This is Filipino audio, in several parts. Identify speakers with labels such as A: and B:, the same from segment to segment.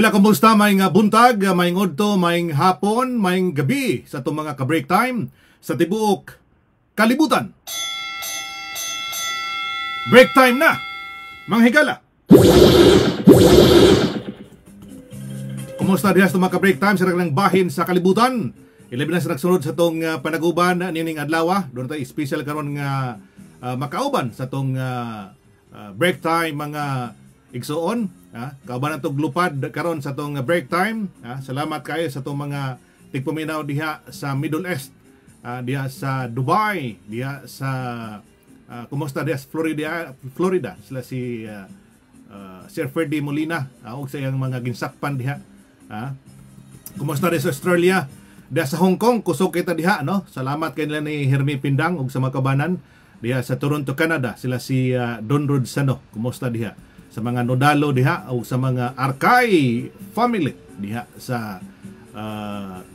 A: Pila kumusta may buntag, may ngodto, may hapon, may gabi sa itong mga ka-break time sa tibuok kalibutan. Break time na, mga higala. Kumusta diha sa mga ka-break time sa naglang bahin sa kalibutan? Ilabi na sa nagsunod sa itong panaguban nining adlaw. Doon tayo special karon nga makauban sa itong break time mga igsuon. Kauban na itong lupad karon sa itong break time. Salamat kayo sa itong mga tigpuminaw diha sa Middle East, diha sa Dubai, diha sa kumusta diha sa Florida. Sila si Sir Ferdy Molina ug sa iyang mga ginsakpan diha. Kumusta diha sa Australia, diha sa Hong Kong, kusog kita diha, no? Salamat kay nila ni Hermie Pindang ug sa mga kabanan diha sa Toronto, Canada. Sila si Don Rod Sano, kumusta diha? Sa mga Nodalo diha o sa mga Arkay family diha sa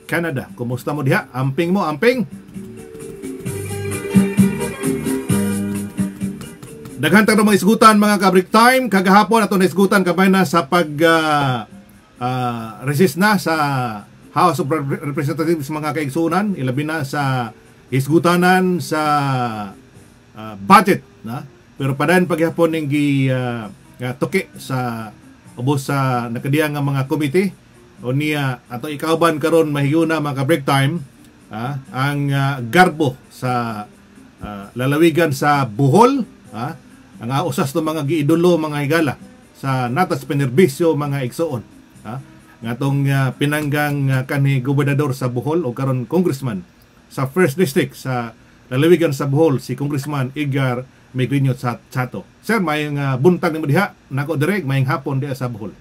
A: Canada. Kumusta mo diha? Amping mo, amping? Daghan tayong mga isgutan mga ka-break time. Kagahapon ato na isgutan kabay na sa pag resist na sa House of Representatives mga kaigsunan. Ilabi na sa isgutanan sa budget. Pero padayon paghapon ng tuki sa ubos sa nakadiyang nga mga komite o niya ato ikauban karon mahiguna mga break time ang garbo sa lalawigan sa Bohol, ang usas ng mga giidolo mga higala sa natas penerbisyo mga igsuon, nga tong pinanggang kanhi gobernador sa Bohol o karon congressman sa 1st District sa lalawigan sa Bohol, si Congressman Edgar Migrinyo Chato. Sir, may buntag ni mo diha, nako direk, may hapon diha sa Bohol.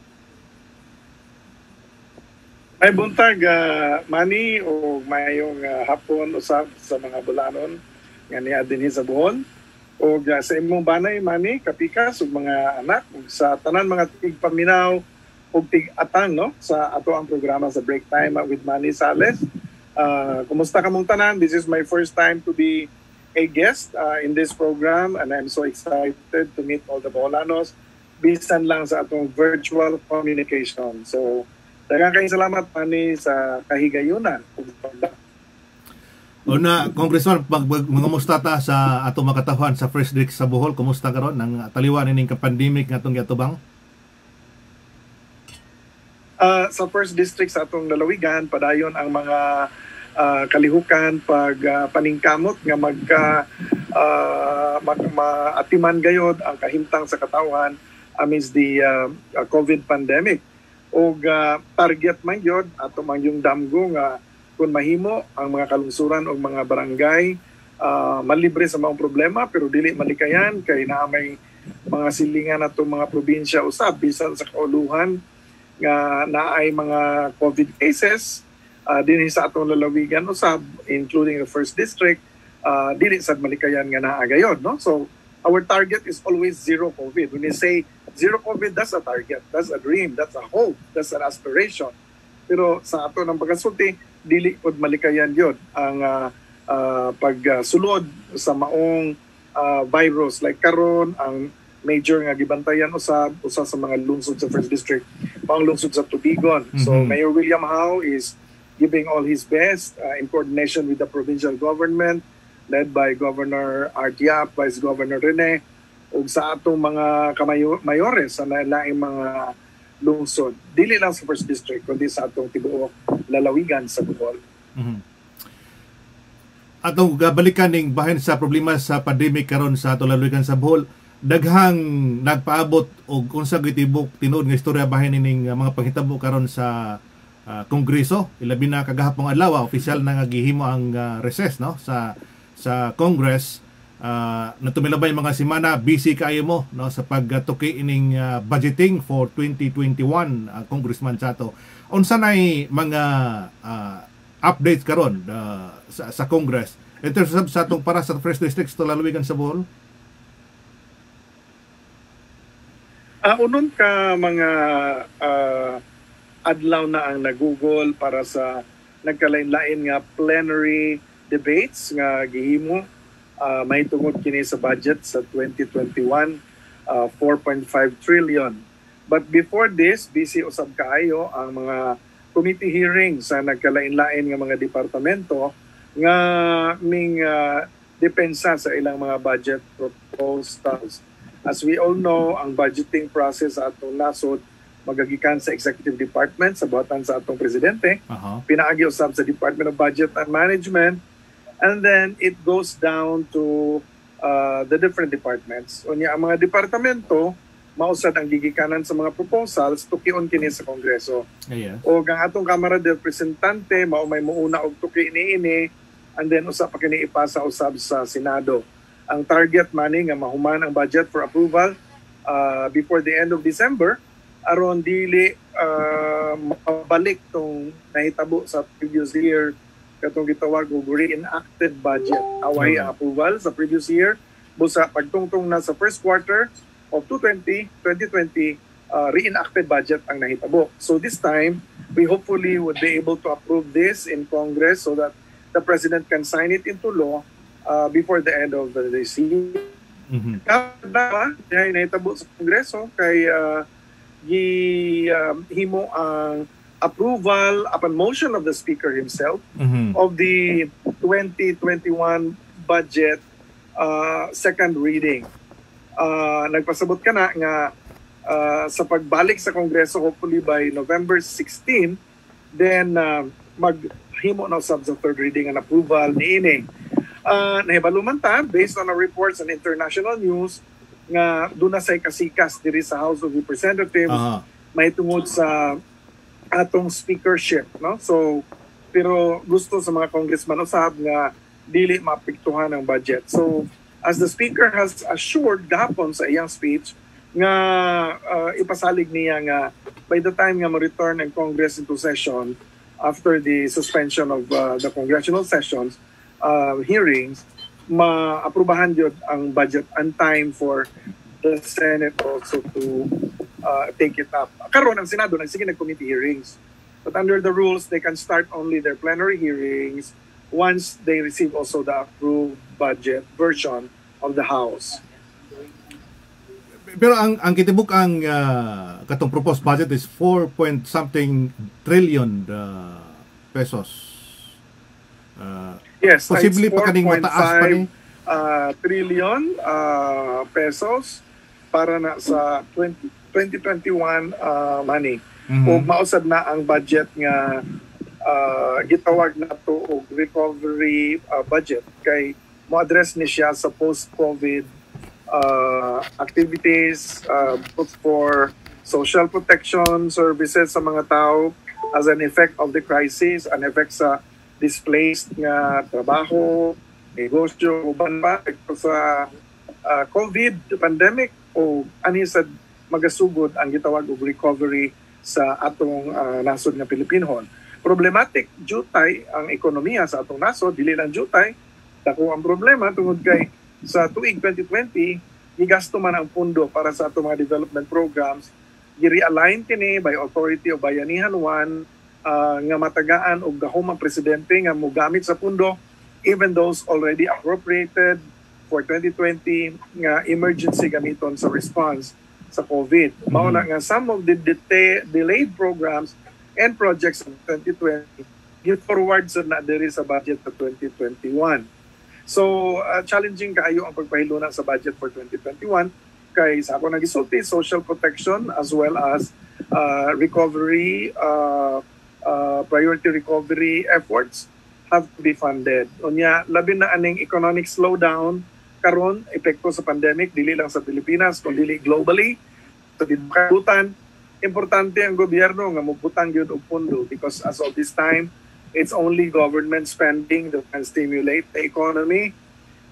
B: Ay buntag, Manny, o mayong hapon usab sa mga bulanon nga niya dinhi sa Bohol. O sa imong banay, Manny, kapikas, ug mga anak, ug sa tanan mga tigpaminaw ug tig-atang, no? Sa ato ang programa sa Break Time with Manny Sales. Kumusta ka mong tanan? This is my first time to be a guest in this program, and I'm so excited to meet all the Boholanos bisan lang sa atong virtual communication. So, daghang kayong salamat ani sa kahigayunan.
A: Una, Congressman, mga mustata sa atong makatahuan sa First District sa Bohol, kumusta karon nang taliwan ning ka-pandemic nga atong giatubang?
B: Sa First District sa atong lalawigan, padayon ang mga kalihukan pag paningkamot nga maatiman gayod ang kahimtang sa katawan amidst the COVID pandemic. O target man yun ato man yung damgo nga kung mahimo ang mga kalungsuran o mga barangay malibre sa mga problema pero dili malikayan kay naa may mga silingan ato mga probinsya usab bisan sa kauluhan nga naay mga COVID cases dinhi sa atong lalawigan usab including the 1st District dili sad malikayan nga naa gayod, no? So our target is always zero COVID. When you say zero COVID, that's a target, that's a dream, that's a hope, that's an aspiration. Pero sa ato ng pagkasulti dili pod malikayan yun ang pagsulod sa maong virus like karon ang major nga gibantayan usa sa mga lungsod sa 1st District, mga lungsod sa Tubigon. So Mayor William How is giving all his best in coordination with the provincial government led by Governor Artiap, Vice Governor Rene, ug sa atong mga mayores sa nalaing mga lungsod. Dili lang sa 1st District, kundi sa atong tibuok lalawigan sa Bohol.
A: Atong balikan ning bahin sa problema sa pandemic karon sa atong lalawigan sa Bohol, daghang nagpaabot og unsa gitibok tinuod nga istorya bahin ning mga panghitabo karon sa Kongreso. Ilabi na kagahapong adlaw opisyal na nga gihimo ang recess, no, sa Congress. Natumilabay mga semana busy kaayo mo, no, sa pagtuki ining budgeting for 2021, Congressman Chato. Unsa nay mga updates karon sa Congress in terms of sa atong para sa First District sa lalawigan sa Bohol?
B: Unon ka mga adlaw na ang nagugol para sa nagkalain-lain nga plenary debates nga gihimo may tungod kini sa budget sa 2021, 4.5 trillion But before this, busy usab kaayo ang mga committee hearings sa nagkalain-lain nga mga departamento nga ming depensa sa ilang mga budget proposals. As we all know, ang budgeting process sa atong nasod magagikan sa executive department sa buhatan sa atong presidente, pinaagi usab sa Department of Budget and Management, and then it goes down to the different departments. Unya ang mga departamento mausad ang gigikanan sa mga proposals tukion kini sa Kongreso. O ang atong Kamara de Representante mao may muuna og tuki niini, and then usab pa kini ipasa usab sa Senado. Ang target money nga mahuman ang budget for approval before the end of December aron dili mabalik tong nahitabo sa previous year katong gitawag og reenacted budget. Away ang approval sa previous year busa pagtungtong na sa first quarter of 2020, reenacted budget ang nahitabo. So this time, we hopefully would be able to approve this in Congress so that the President can sign it into law before the end of this year. Kada nahitabo sa Kongreso kay himo ang approval upon motion of the Speaker himself of the 2021 budget second reading. Nagpasabot ka na nga sa pagbalik sa Kongreso hopefully by November 16, then maghimo na usab sa third reading and approval niini. Nahibaluman ta based on our reports and international news nga doon na say kasikas diri sa House of Representatives may tungod sa atong speakership, no? So pero gusto sa mga congressman usab nga dili maapektuhan ang budget. So as the Speaker has assured gahapon sa iyang speech nga ipasalig niya nga by the time nga ma-return ang Congress into session after the suspension of the congressional sessions hearings, maaprubahan yun ang budget and time for the Senate also to take it up. Karon ang Senado nagsige nag-committee hearings. But under the rules, they can start only their plenary hearings once they receive also the approved budget version of the House.
A: Pero ang kitibuk ang katong proposed budget is 4 point something trillion pesos.
B: Yes,
A: possibly pa kaning mataas pa ni
B: trillion pesos para na sa 2021 money. O mausad na ang budget nga gitawag na to og recovery budget kay mo-address ni siya sa post-COVID activities both for social protection services sa mga tao as an effect of the crisis, an effect sa displaced nga trabaho, negosyo, uban pa sa COVID pandemic o ani sa magasugod ang gitawag og recovery sa atong nasod nga Pilipinhon. Problematic jutay ang ekonomiya sa atong nasod, dili lang jutay, dako ang problema tungod kay sa tuig 2020 gigasto man ang pundo para sa atong mga development programs, gi-realign kini by authority o Bayanihan 1 nga matagaan og gahom ang presidente nga mogamit sa pundo even those already appropriated for 2020 nga emergency gamiton sa response sa COVID. Mao na nga some of the delayed programs and projects of 2020 give forward sa na diri sa budget sa 2021. So challenging kaayo ang pagpahiluna sa budget for 2021 kay sa ako nagisulti social protection as well as recovery priority recovery efforts have to be funded. Unya labi na aning economic slowdown karon epekto sa pandemic dili lang sa Pilipinas kundi globally sa dinabutan. Importante ang gobyerno nga mubutang gyud og pondo because as of this time it's only government spending that can stimulate the economy.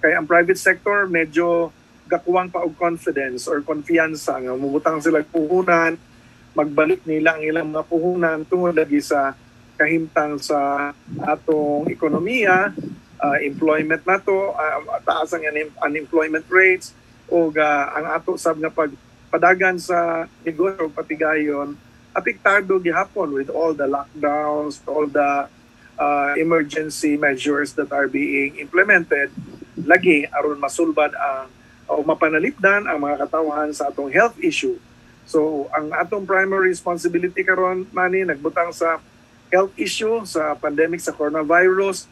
B: Kaya ang private sector medyo gakuwang pa og confidence or konfiyansa nga mubutang sila puhunan, magbalik nila ang ilang mga puhunan tungod lagi sa kahimtang sa atong ekonomiya, employment nato, taas ang unemployment rates o ang ato sab nga pagpadagan sa negosyo patigayon apektado gihapon with all the lockdowns, all the emergency measures that are being implemented lagi aron masulbad ang o mapanalipdan ang mga katawhan sa atong health issue. So ang atong primary responsibility karon mani nagbutang sa health issue sa pandemic sa coronavirus.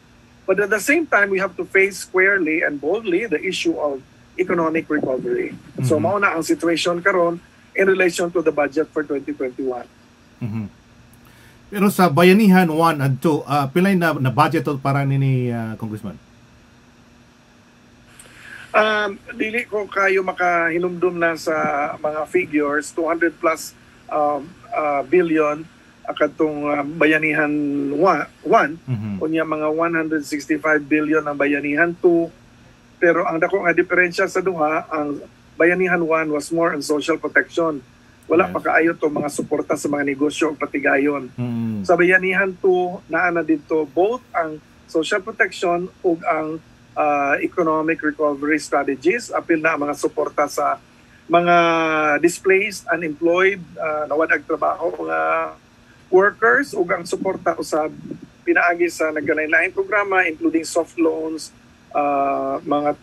B: But at the same time, we have to face squarely and boldly the issue of economic recovery. So mao na ang situation karon in relation to the budget for 2021.
A: Pero sa Bayanihan 1 and 2, pilay na budget to para ni Congressman?
B: Dili ko kayo makahinumdum na sa mga figures, 200 plus billion akatong Bayanihan 1, unya mga 165 billion ang Bayanihan 2. Pero ang dako nga diferensya sa duha, ang Bayanihan 1 was more on social protection. Wala pa kaayo to mga suporta sa mga negosyo o patigayon. Sa Bayanihan 2, naa na dito both ang social protection ug ang economic recovery strategies, apil na ang mga suporta sa mga displaced, unemployed, nawadag trabaho mga workers ug ang suporta usab pinaagi sa nagkalain-lain programa including soft loans, mga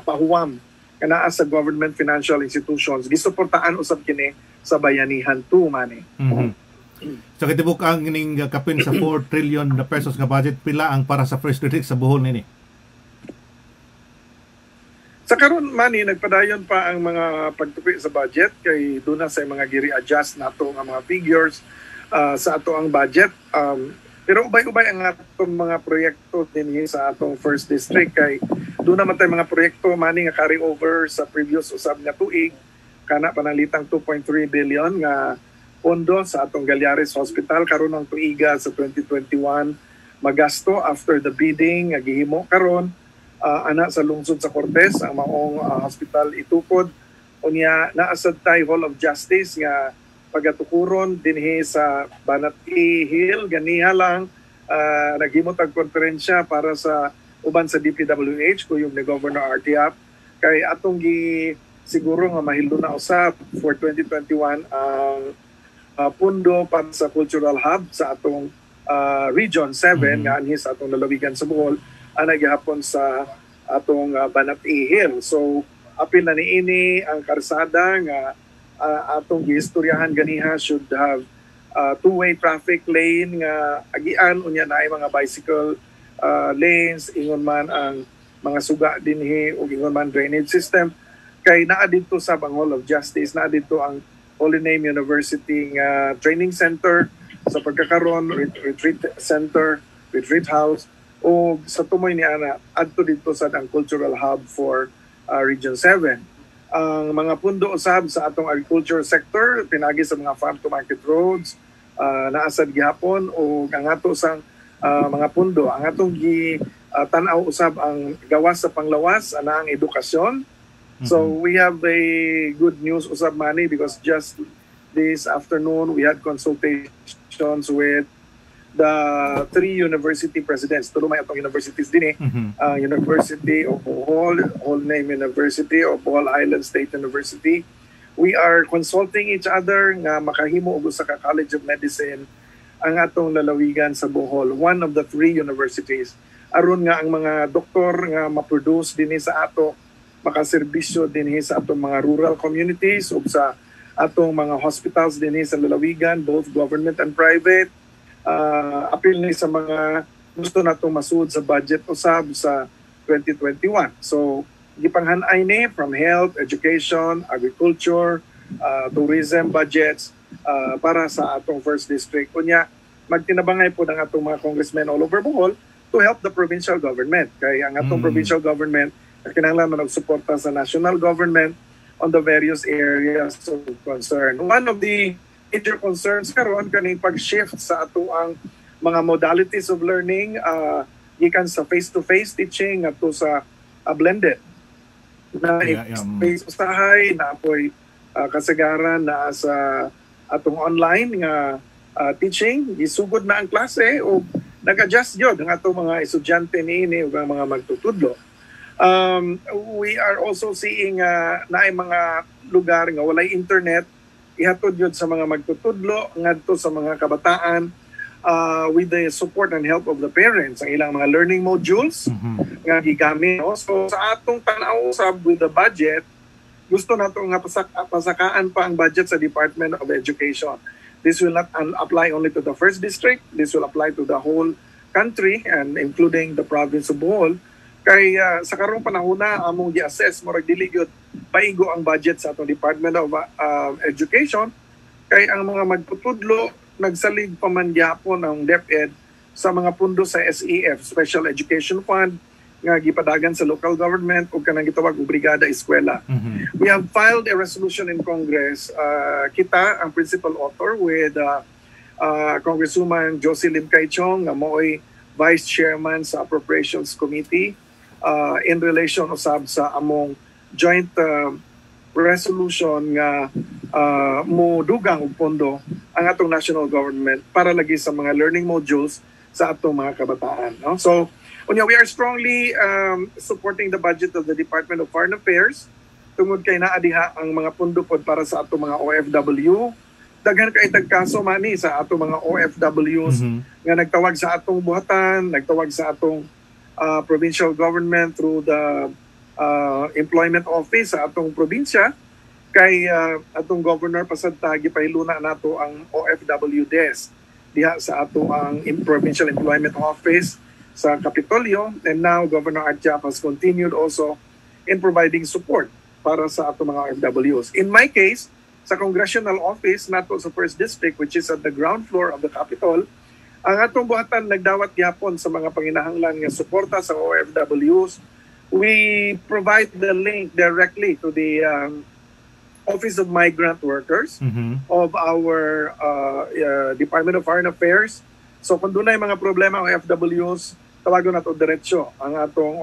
B: pahuwam kanaa sa government financial institutions gisuportaan usab kini sa Bayanihan 2 mani.
A: So kitibuk ang ning kapin sa 4 trillion na pesos nga budget, pila ang para sa first district sa Bohol nini?
B: Sa karon mani nagpadayon pa ang mga pagtupi sa budget kay duna sa mga giri-adjust nato nga mga figures sa ato ang budget. Pero ubay-ubay ang atong mga proyekto din sa atong first district kay doon naman tayo mga proyekto mani nga carry over sa previous usab nga tuig kana panalitang 2.3 billion nga pondo sa atong Galyares Hospital karon ang tuiga sa 2021 magasto after the bidding nga gihimo karon ana sa lungsod sa Cortes ang maong hospital itukod unya naa sad tay Hall of Justice nga pagatukuron dinhi sa Banat-i Hill ganiha lang naghimo tag konferensya para sa uban sa DPWH kuyog ni Governor Artiap kay atong siguro nga mahilo na usab for 2021 ang pundo para sa cultural hub sa atong Region 7 nga anhi sa atong lalawigan sa Bohol ana gihapon sa atong Banat-i Hill. So apil na niini ang karsada nga atong giistoryahan ganiha should have two-way traffic lane nga agian unya naay mga bicycle lanes ingon man ang mga suga dinhi ug ingon man drainage system kay naa didto sa Hall of Justice, naa didto ang Holy Name University nga training center sa pagkakaron retreat center, retreat house o sa tumoy ni ana adto didto sa ang cultural hub for Region 7. Ang mga pundo usab sa atong agriculture sector pinagi sa mga farm to market roads naasad gihapon o ang ato sang mga pundo ang atong tan-aw usab ang gawas sa panglawas ana ang edukasyon. So we have a good news usab mani because just this afternoon we had consultations with the 3 university presidents. Tulo may atong universities din University of Bohol, Holy Name University of Bohol Island State University. We are consulting each other nga makahimo og usa ka College of Medicine ang atong lalawigan sa Bohol, one of the 3 universities. Aron nga ang mga doktor nga ma-produce dinhi sa ato makaserbisyo dinhi sa atong mga rural communities ug sa atong mga hospitals dinhi sa lalawigan, both government and private. Apil ni sa mga gusto natong masud sa budget usab sa 2021. So gipanghan-ay ni from health, education, agriculture, tourism budgets para sa atong first district. Kunya magtinabangay po ng atong mga congressmen all over Bohol to help the provincial government. Kay ang atong provincial government kinahanglan magsuporta sa national government on the various areas of concern. One of the major concerns karon kaning pag-shift sa ato ang mga modalities of learning gikan sa face-to-face teaching ato sa blended na face usahay na apoy kasagaran na sa atong online nga teaching gisugod na ang klase o nag-adjust yun ang atong mga estudyante niini ug ang mga magtutudlo. We are also seeing naay mga lugar nga walay internet ihatod yun sa mga magtutudlo ngadto sa mga kabataan with the support and help of the parents ang ilang mga learning modules nga gigamit. So sa atong tan-aw usab with the budget gusto nato nga pasakaan pa ang budget sa Department of Education. This will not apply only to the first district. This will apply to the whole country and including the province of Bohol. Kay sa karong panahon na among gi-assess mo dili gyud paigo ang budget sa atong Department of Education kay ang mga magtutudlo nagsalig pa man gyapon ang DepEd sa mga pundo sa SEF, Special Education Fund, nga gipadagan sa local government o kanang gitawag og brigada eskwela. We have filed a resolution in Congress. Kita ang principal author with Congresswoman Josie Lim Cay Chong nga mo'y Vice Chairman sa Appropriations Committee in relation usab sa among joint resolution nga mo dugang og pondo ang atong national government para lagi sa mga learning modules sa atong mga kabataan. No? So, we are strongly supporting the budget of the Department of Foreign Affairs tungod kay naa diha ang mga pondo pod para sa atong mga OFW. Daghan kay tagkaso mani sa atong mga OFWs nga nagtawag sa atong buhatan, nagtawag sa atong provincial government through the employment office sa atong probinsya kay atong governor pasadta gipahiluna nato ang OFW desk diha sa ato ang provincial employment office sa Kapitolyo, and now Governor Adjap has continued also in providing support para sa ato mga OFWs. In my case, sa congressional office nato sa 1st District, which is at the ground floor of the Capitol, ang atong buhatan nagdawat gyapon sa mga panginahanglan nga suporta sa OFWs. We provide the link directly to the Office of Migrant Workers of our Department of Foreign Affairs. So kung doon ay mga problema ang OFWs, tawagon nato diretso ang atong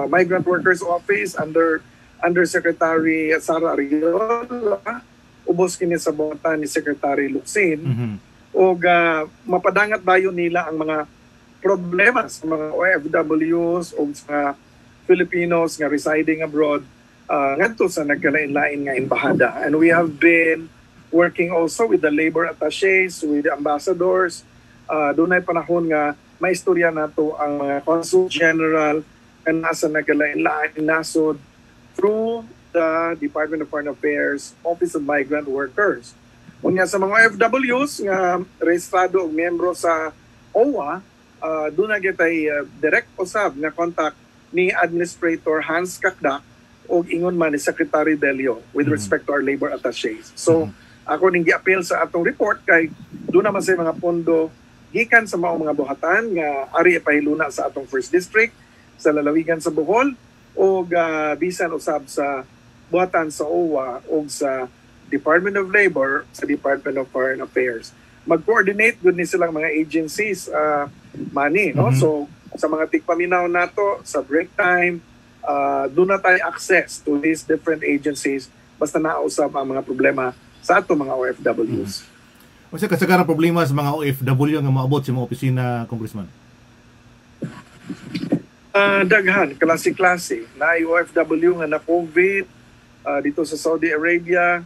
B: Migrant Workers Office under Secretary Sara Ariola, ubos kini sa buhatan ni Secretary Luxin. O mapadangat dayon nila ang mga problema sa mga OFWs o sa Filipinos nga residing abroad ngadto sa nagkalain-lain nga embahada. And we have been working also with the labor attachés, with the ambassadors. Doon ay panahon nga maistorya nato ang mga consul general nga nasa nagkalain-lain nasod through the Department of Foreign Affairs, Office of Migrant Workers. Unya sa mga OFWs nga rehistrado og miyembro sa OWA, doon na gitay direct usab nga contact ni Administrator Hans Kakdak o ingon man ni Secretary Delio with respect to our labor attachés. So, ako ning gi-appeal sa atong report kay doon naman sa mga pondo gikan sa maong mga buhatan nga ari pahiluna sa atong 1st District, sa lalawigan sa Bohol o bisan usab sa buhatan sa OWA o sa Department of Labor, sa Department of Foreign Affairs. Mag-coordinate gud ni silang mga agencies mani, no? So sa mga tigpaminaw nato sa break time, do na tayo access to these different agencies basta nausab ang mga problema sa ato mga OFWs.
A: Kasi kasagaran problema sa mga OFW nga maabot sa mga opisina, Congressman?
B: Daghan, klase-klase. Na OFW nga na COVID dito sa Saudi Arabia,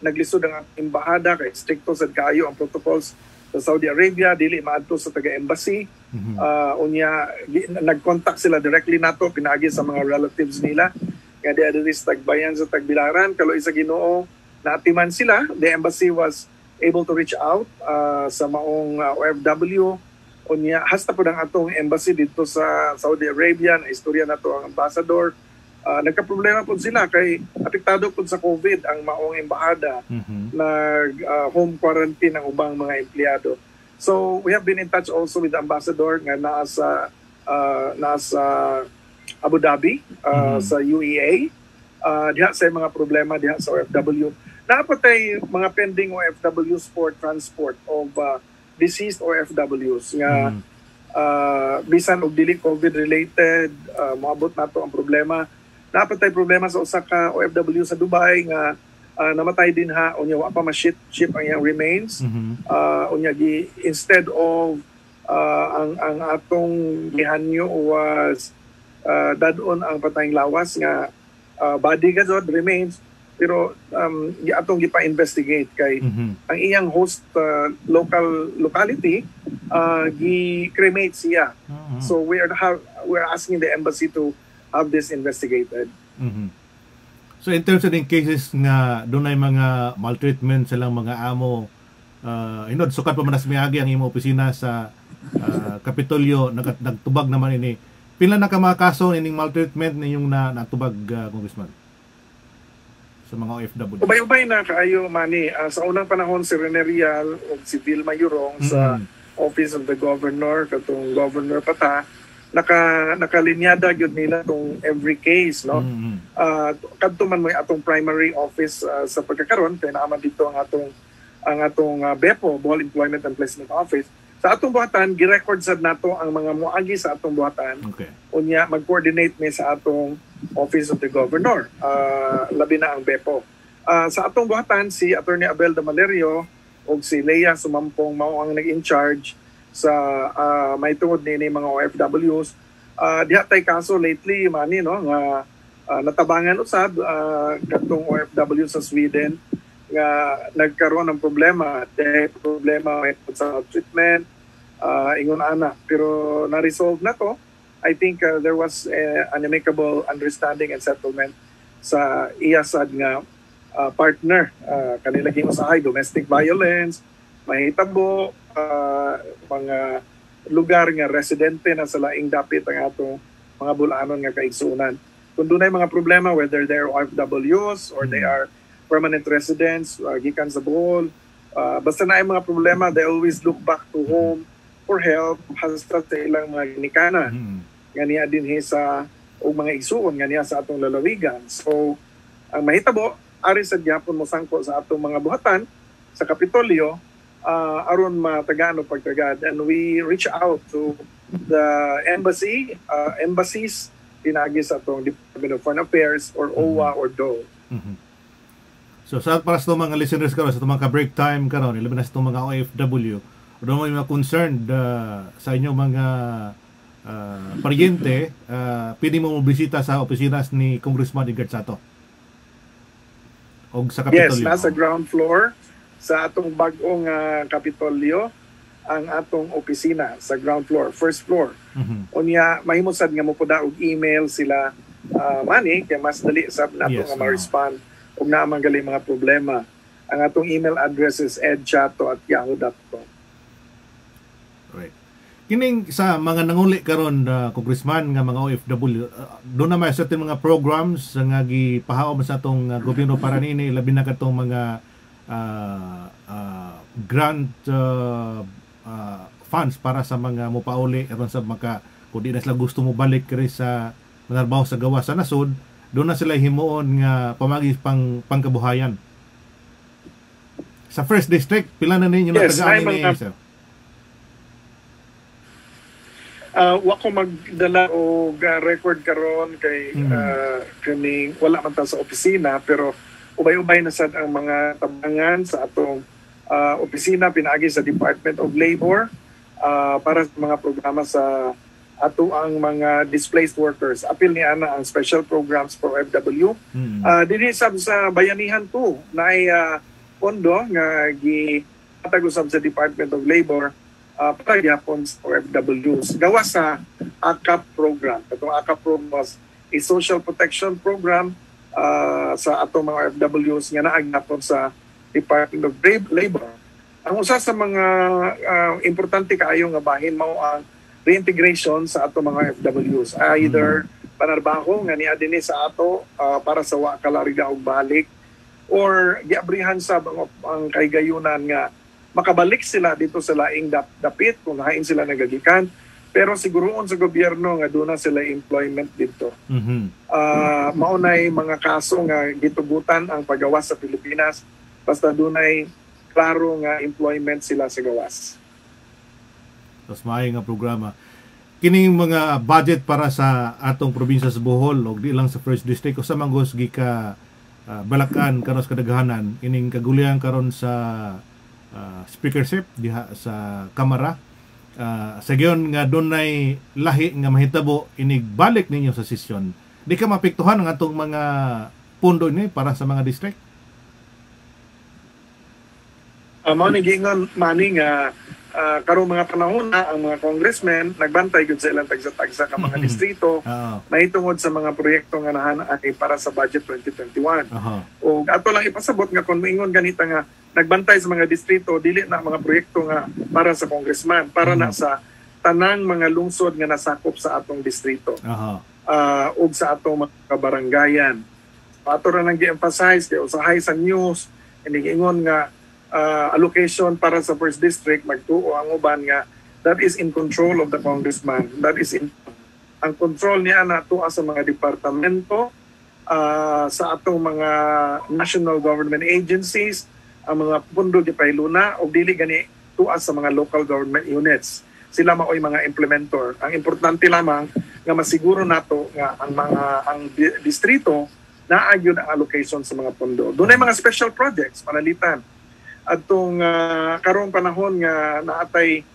B: naglisod ang embahada kay stricto sad kaayo ang protocols sa Saudi Arabia, dili maadto sa taga-embassy. Unya nag-contact sila directly nato pinaagi sa mga relatives nila nga di sa tagbayan sa Tagbilaran, kaloy sa Ginoo naatiman sila. The embassy was able to reach out sa maong OFW. Unya hasta po ang atong embassy dito sa Saudi Arabia, na istorya nato ang ambassador. Nagka-problema po sila kay apektado po sa COVID ang maong embahada, home quarantine ang ubang mga empleyado. So we have been in touch also with the ambassador nga nasa Abu Dhabi, sa UEA, diha sa mga problema diha sa OFW. Napatay mga pending OFWs for transport of deceased OFWs nga bisan og dili COVID related, moabot nato ang problema. Napatay problema sa usa ka OFW sa Dubai nga namatay din ha, unya wa pa ma-ship ang iyang remains. Unya instead of ang atong gihanyo was dadon ang patayng lawas nga body gazod remains, pero atong gipa-investigate kay ang iyang host locality gi-cremate siya. So we're asking the embassy to have this investigated.
A: So in terms of in cases nga doon ay mga maltreatment silang mga amo, inod sukat pa manas miagi ang imo opisina sa Kapitolyo nagtubag naman ini. Pila na ka mga kaso ining maltreatment ninyong natubag, Congressman? Sa mga OFW.
B: Ubay-ubay na kaayo Manny. Sa unang panahon si Rene Rial o si Vilma Yurong sa Office of the Governor, katong Governor Pata, nakalinyada gyud nila tong every case, no? Kadto man mo atong primary office sa pagkakaron kay naman dito ang atong BEPO, Bohol Employment and Placement Office. Sa atong buhatan gi-record sad nato ang mga moagi sa atong buhatan.
A: Okay.
B: Unya mag-coordinate mi sa atong Office of the Governor, labi na ang BEPO. Sa atong buhatan si Attorney Abel de Valerio o si Leia Sumampong mao ang nag-in-charge sa may tungod ni mga OFWs. Diha tay kaso lately Manny, no, nga natabangan usab katong OFW sa Sweden nga nagkaroon ng problema sa treatment, ingon ana, pero na-resolve na to. I think there was an amicable understanding and settlement sa iyasad nga partner, kanila usahay domestic violence, mahitabo, mga lugar nga residente na sa laing dapit ang atong mga bulanon nga kaigsuunan. Kung dunay mga problema, whether they're OFWs or they are permanent residents, gikan sa Bohol, basta na ay mga problema, they always look back to home for help, hasta sa ilang mga ginikanan. Ganiya din sa o mga igsuon, ganiya sa atong lalawigan. So, ang mahitabo, ari sa gyapon mo sangko sa atong mga buhatan sa Kapitolyo, aron matagano pagtagad, and we reach out to the embassies pinagi sa atong Department of Foreign Affairs or OWA or DOE.
A: So sa para sa mga listeners karon sa mga break time karon ilabi na sa mga OFW, do may mga concerned sa inyong mga paryente, pwede mo bisita sa opisina ni Congressman Edgar Sato o sa Kapitolyo.
B: Yes, nasa ground floor sa atong bag-ong Kapitolyo ang atong opisina sa ground floor, first floor. Unya mahimo sad nga mo poda og email sila Manny kay mas dali sab nato nga ma-respond ug naa man gali mga problema. Ang atong email address is edchato@yahoo.com.
A: Right. Kining sa mga nanguli karon Congressman nga mga OFW, doon na may certain mga programs nga gipahaom sa atong gobyerno para nini labi na katong mga grant funds para sa mga mupauli aron sa maka kung di na sila gusto mo balik kay sa manarbaho sa gawas sa nasod, doon na sila himuon nga pamagi pangkabuhayan. Sa first district pila na ninyo natagaan ni sir?
B: Wa ko magdala og record karon kay kaning wala man ta sa opisina, pero ubay-ubay na sad ang mga tabangan sa atong opisina pinaagi sa Department of Labor para sa mga programa sa ato ang mga displaced workers. Apil ni ana ang special programs for OFW. Dinhi sab sa bayanihan to na pondo nga gihatag usab sa Department of Labor para gyapon sa OFWs. Gawa sa AKAP program. Itong AKAP program was a social protection program sa atong mga OFWs nga naagapon sa Department of Labor. Ang usa sa mga importante kaayo nga bahin mao ang reintegration sa ato mga OFWs. Either panarbaho nga niya dinhi sa ato para sa wa kalarga og balik, or giabrihan sa ang kaygayunan nga makabalik sila dito sa laing dapit kung hain sila nagagikan, pero siguroon sa gobyerno nga doon na sila employment dito. Maunay mga kaso nga gitugutan ang paggawas sa Pilipinas basta doon ay klaro nga employment sila sa gawas.
A: Tapos maayong nga programa. Kining mga budget para sa atong probinsya sa Bohol o di lang sa first district o sa manggos gika balakan karon sa kadaghanan ining kagulian karon sa speakership diha sa Kamara. Sa gayon nga dunay lahi nga mahitabo inig balik ninyo sa sesyon. Di ka mapiktuhan ang atong mga pundo ni para sa mga district?
B: Mao ni gingon Manny nga karong mga panahon na ang mga congressmen nagbantay gud sa ilang tagsa-tagsa ka mga distrito mahitungod sa mga proyekto nga nahanay para sa budget 2021. O ato lang ipasabot nga kung moingon ganita nga nagbantay sa mga distrito dili na mga proyekto nga para sa congressman, para na sa tanang mga lungsod nga nasakop sa atong distrito. Ug sa atong mga kabaranggayan. Ato ra nang gi-emphasize kay usahay sa news ingon nga allocation para sa first district magtuo ang uban nga that is in control of the congressman, ang control niya na tuwa sa mga departamento, sa atong mga national government agencies, ang mga pundo di pailuna o dili gani tuwa sa mga local government units. Sila maoy mga implementor. Ang importante lamang nga masiguro nato nga ang distrito naagyon ang allocation sa mga pondo. Doon ay mga special projects panalitan atong karong panahon nga naatay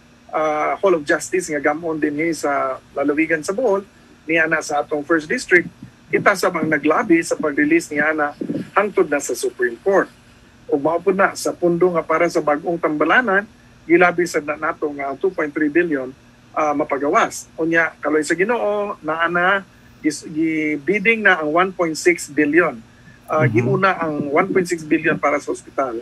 B: Hall of Justice nga gamon din sa lalawigan sa Bohol niya na sa atong first district kita sa mga naglabi sa pag-release niya na hangtod na sa Supreme Court ug maupod na sa pundo nga para sa bag-ong tambalanan gilabi sa nato nga 2.3 billion mapagawas unya kaloy sa Ginoo naa bidding na ang 1.6 billion giuna ang 1.6 billion para sa ospital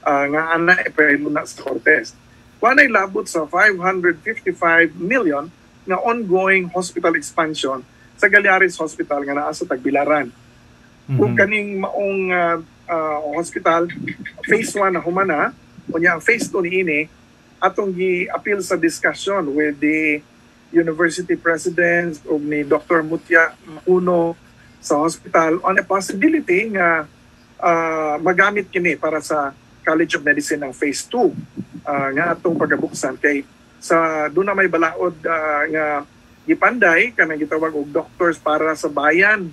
B: nga ana ipahiluna sa Cortes. Kuanay labot sa 555 million nga ongoing hospital expansion sa Galeares Hospital nga naa sa Tagbilaran. Kung kaning maong hospital, phase 1 na humana, unya ang phase 2 niini atong gi-appeal sa discussion with the university president o ni Dr. Mutia Macuno sa hospital on a possibility nga magamit kini para sa College of Medicine ng phase 2 nga atong pagabuksan kay sa doon na may balaod nga gipanday kanang gitawag og Doctors para sa Bayan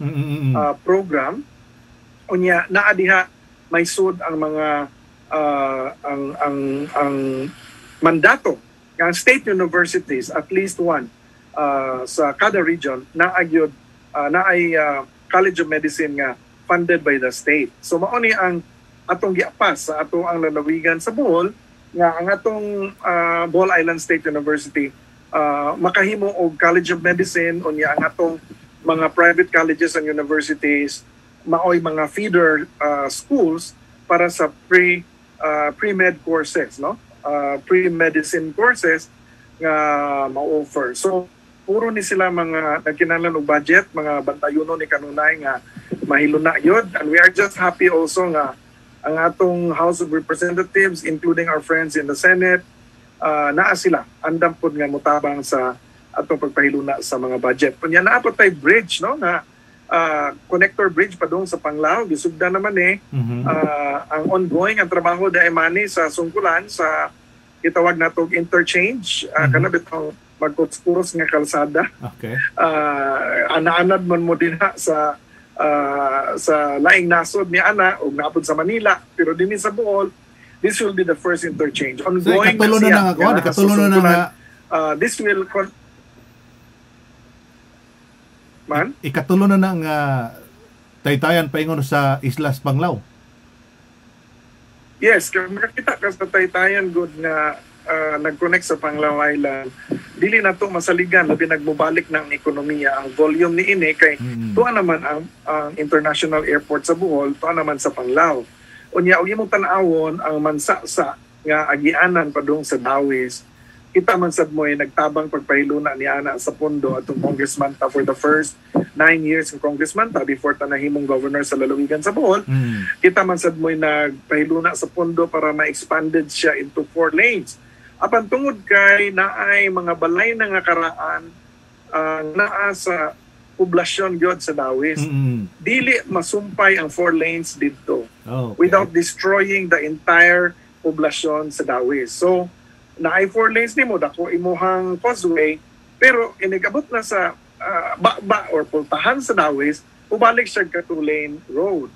B: program unya naa diha may sud ang mga ang mandato ng state universities at least one sa kada region na agyod na ay College of Medicine nga funded by the state. So mao ni ang atong giapas sa ato ang lalawigan sa Bohol nga ang atong Bohol Island State University makahimo og College of Medicine unya ang atong mga private colleges and universities maoy mga feeder schools para sa pre-med courses no pre-medicine courses nga ma-offer. So puro ni sila mga nagkinahanglan og budget mga bantayuno ni kanunay nga mahiluna yod and we are just happy also nga ang atong House of Representatives, including our friends in the Senate, naa sila. Andam po nga mutabang sa atong pagpahiluna sa mga budget. Kunya naapot tay bridge, no? Na connector bridge pa doon sa Panglao. Gisugda naman ang ongoing ang trabaho da mani sa sungkulan sa itawag natong interchange. Kanabit ang magkutskuros nga kalsada.
A: Okay.
B: Ana-anad man mo din sa laing nasod ni Ana o naapod sa Manila pero dinhi sa Bohol this will be the first interchange ongoing
A: so,
B: this will
A: ikatulo na ng taytayan paingon sa Islas Panglao.
B: Yes, kaya makakita ka sa taytayan good nga nag-connect sa Panglao Island, dili na to masaligan labi nagmubalik ng ekonomiya ang volume ni ini kay tuwa naman ang international airport sa Bohol, tuwa naman sa Panglao. Unya og imong tan-awon ang mansaksa nga agianan padung sa Dawis. Kita man sad mo'y nagtabang pagpahiluna ni Ana sa pondo atong congressman ta for the first 9 years ng congressman ta before ta nahimong governor sa lalawigan sa Bohol. Kita man sad mo'y nagpahiluna sa pondo para ma-expanded siya into 4 lanes. Apan tungod kay naay mga balay na nga karaan naa sa poblasyon gyud sa Dawis, dili masumpay ang 4 lanes didto without destroying the entire poblasyon sa Dawis. So naay 4 lanes nimo dako imuhang causeway pero inigabot na sa bakba or pultahan sa Dawis ubalik siya ka 2-lane road.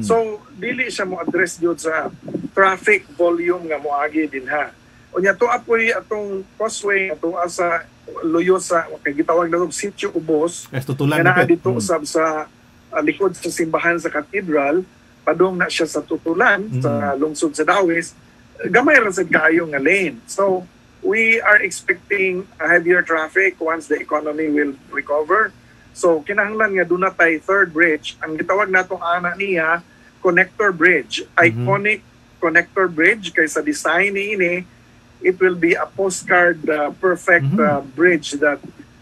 B: So dili siya mo address gyud sa traffic volume nga moagi dinha. Unya to apoy atong causeway ato sa luyo sa kay gitawag na Sitio Ubos nga dito usab sa likod sa simbahan sa cathedral padung na siya sa tutulan sa lungsod sa Dawis gamay ra sad kaayo nga lane. So we are expecting a heavier traffic once the economy will recover. So kinahanglan nga doon na tayo third bridge. Ang gitawag natong ana niya, connector bridge. Iconic connector bridge kay sa design ni ini, it will be a postcard perfect bridge that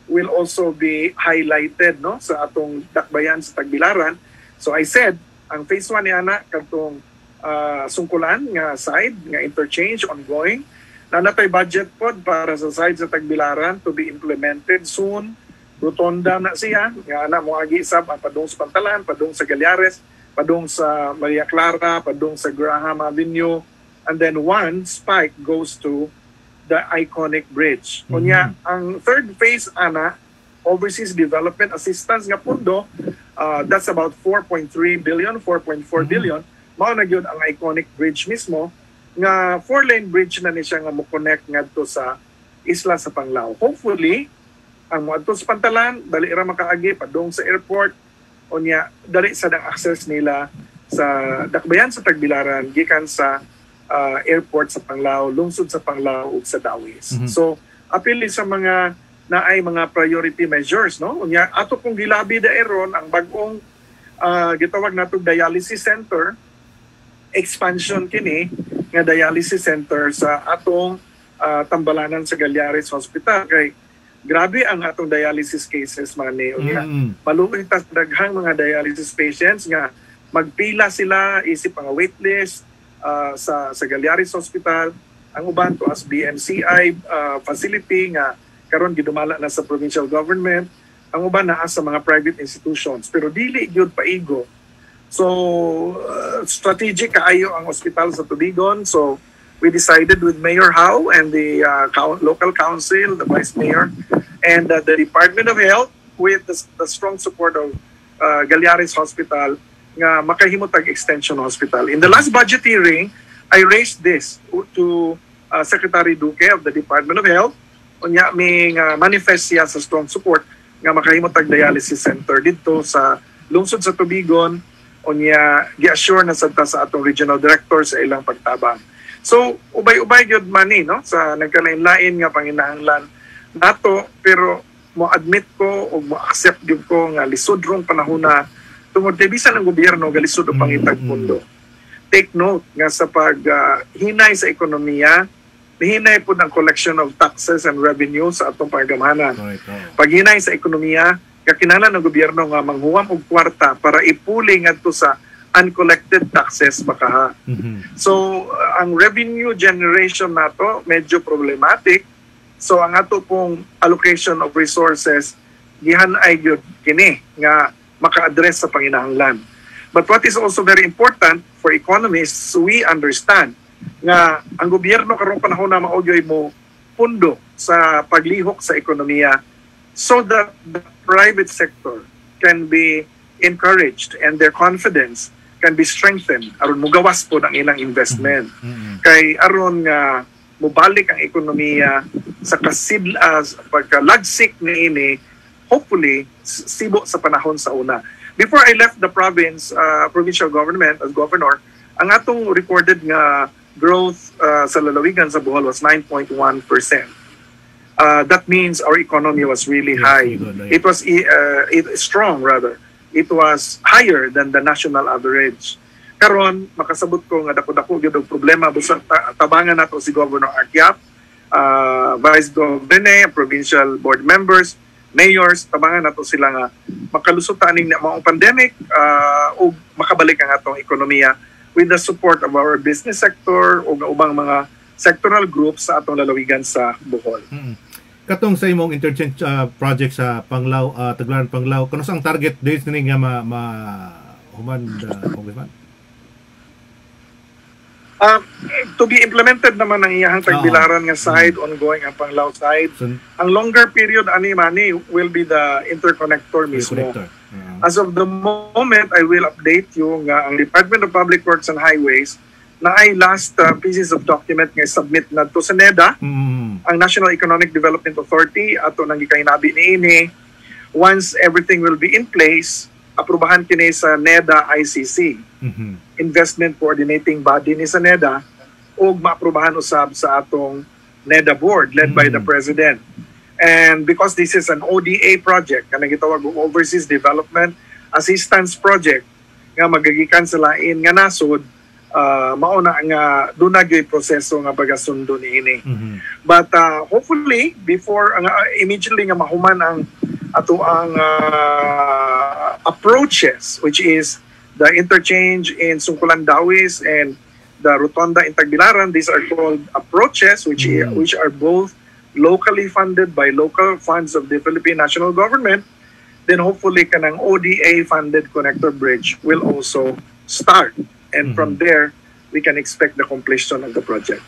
B: will also be highlighted no sa atong dakbayan sa Tagbilaran. So I said, ang phase 1 ni ana katong sungkulan nga side nga interchange ongoing. Nanatay budget pod para sa side sa Tagbilaran to be implemented soon. Rotonda na siya nga ana mo agi sab ang padung sa Pantalan, padung sa Galyares, padung sa Maria Clara, padung sa Graham Avenue, and then one spike goes to the iconic bridge. Kunya ang third phase ana overseas development assistance nga pundo, that's about 4.3 billion, 4.4 billion. Mao na gyud ang iconic bridge mismo nga 4-lane bridge na ni siya nga mo connect ngadto sa isla sa Panglao. Hopefully ang moadto sa Pantalan dali ra makaagi padung sa airport, unya dali sa dang access nila sa dakbayan sa Tagbilaran gikan sa airport sa Panglao, lungsod sa Panglao ug sa Dawis. So apili sa mga naay mga priority measures no, unya ato kung gilabi daeron ang bag-ong gitawag natong dialysis center expansion kini nga dialysis center sa atong Tambalanan sa Galyares Hospital. Kay grabe ang atong dialysis cases man ni unya maluoy ta daghang mga dialysis patients nga magpila sila isip ang waitlist sa Galyares Hospital. Ang uban to as BMCI facility nga karon gidumala na sa provincial government, ang uban naa sa mga private institutions pero dili gyud paigo. So strategic kaayo ang ospital sa Tubigon. So we decided with Mayor Howe and the local council, the vice mayor, and the Department of Health with the strong support of Galyares Hospital nga makahimutag extension hospital. In the last budget hearing, I raised this to Secretary Duque of the Department of Health. Unya may manifest siya sa strong support nga makahimutag dialysis center dito sa lungsod sa Tubigon. Unya gi-assure na sa atong regional director sa ilang pagtabang. So ubay-ubay gyud man ni no sa nagkalain-lain nga panginahanglan nato, pero mo admit ko o mo accept gyud ko nga lisod rong panahona tungod kay bisan ang gobyerno galisod og pangitag pundo. Take note nga sa hinay sa ekonomiya, hinay po ng collection of taxes and revenue sa atong pagamahanan. Pag hinay sa ekonomiya, kakinahanglan ng gobyerno nga manghuwam og kwarta para ipuli ngadto sa uncollected taxes baka. So ang revenue generation nato medyo problematic. So ang ato pong allocation of resources gihan ay gyud kini nga maka-address sa panginahanglan. But what is also very important for economists, we understand nga ang gobyerno karong panahon na maugyoy mo pundo sa paglihok sa ekonomiya so that the private sector can be encouraged and their confidence can be strengthened aron mugawas po ng ilang investment. Kay aron nga mubalik ang ekonomiya sa pagkalagsik ni ini, hopefully sibo sa panahon sa una. Before I left the provincial government as governor, ang atong recorded nga growth sa lalawigan sa Bohol was 9.1%. That means our economy was really high. It was strong rather. It was higher than the national average. Karon makasabot ko nga dako-dako gyud og problema busa tabangan nato si Governor Arquiap, Vice Governor, provincial board members, mayors, tabangan nato sila nga makalusot aning maong pandemic o makabalik ang atong ekonomiya with the support of our business sector o ubang mga sectoral groups sa atong lalawigan sa Bohol.
A: Katong sa imong interchange project sa Panglao, Tagbilaran Panglao, kano ang target dates ni nga human Congressman?
B: To be implemented naman ang iyahang Tagbilaran nga side, ongoing ang Panglao side. So, ang longer period ani will be the interconnector mismo. As of the moment, I will update you nga ang Department of Public Works and Highways na ay last pieces of document nga submit na to sa NEDA, ang National Economic Development Authority, ato nang gikainabi niini. Once everything will be in place, aprubahan kini sa NEDA ICC, Investment Coordinating Body ni sa NEDA, o maaprubahan usab sa atong NEDA board led by the President. And because this is an ODA project, kanang gitawag og Overseas Development Assistance Project, nga magagikan sa lain nga nasod, mauna nga doon na gyud proseso nga pagasundo niini. But hopefully before immediately nga mahuman ang ato ang approaches, which is the interchange in Sungkulan Dawis and the Rotonda in Tagbilaran, these are called approaches, which are both locally funded by local funds of the Philippine national government. Then hopefully kanang ODA funded connector bridge will also start, and from there we can expect the completion of the project.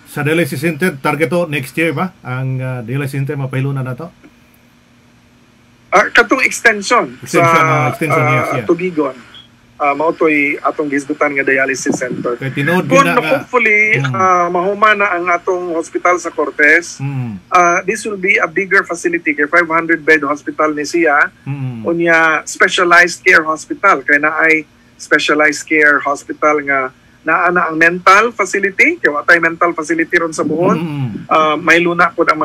A: Sa dialysis center, target to next year ba ang dialysis center mapailunan na to?
B: Katong extension
A: yes, yeah.
B: Tubigon, mautoy atong gisgutan nga dialysis center.
A: Kung
B: hopefully mahuman na ang atong hospital sa Cortez, this will be a bigger facility, kay 500 bed hospital ni siya, unya specialized care hospital, kay na ay specialized care hospital nga naa na ang mental facility, kay watay mental facility ron sa Bohol. May luna po ang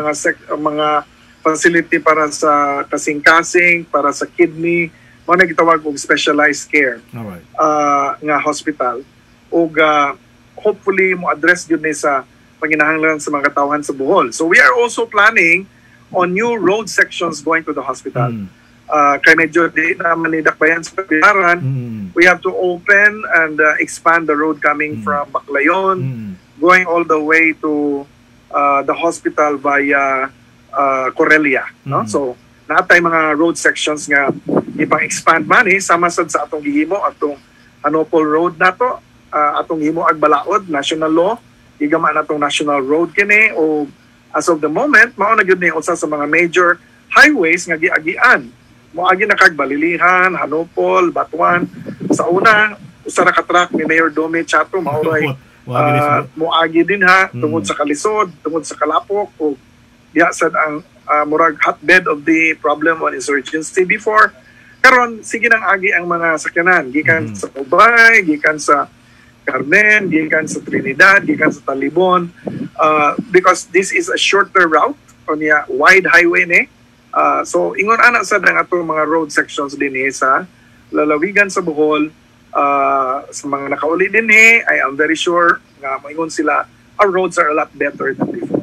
B: mga facility para sa kasing-kasing, para sa kidney, mga nagitawag og specialized care.
A: Alright.
B: Nga hospital. Og hopefully mo address yun ni sa panginahanglan sa mga katawhan sa Bohol. So we are also planning on new road sections going to the hospital. Kay medyo di naman nidakbayan sa Tagbilaran, we have to open and expand the road coming from Baclayon, going all the way to the hospital via Corelia, no? So natay mga road sections nga ipang-expand man sama sad sa atong gihimo atong Hanopol Road nato, atong gihimo ag balaod national law, igama natong national road kini, o as of the moment mao na gyud ni usa sa mga major highways nga giagian. Moagi na kag Balilihan, Hanopol, Batuan. Sa una usa ra ka track ni Mayor Dome Chato mauray moagi din ha tungod sa kalisod, tungod sa kalapok, o diya sad ang murag hotbed of the problem on insurgency before. Karon sige nang agi ang mga sakyanan gikan sa Ubay, gikan sa Carmen, gikan sa Trinidad, gikan sa Talibon, because this is a shorter route on ya wide highway ni. So ingon ana sad ang ato mga road sections din sa lalawigan sa Bohol. Sa mga nakauli din I am very sure nga moingon sila our roads are a lot better than before.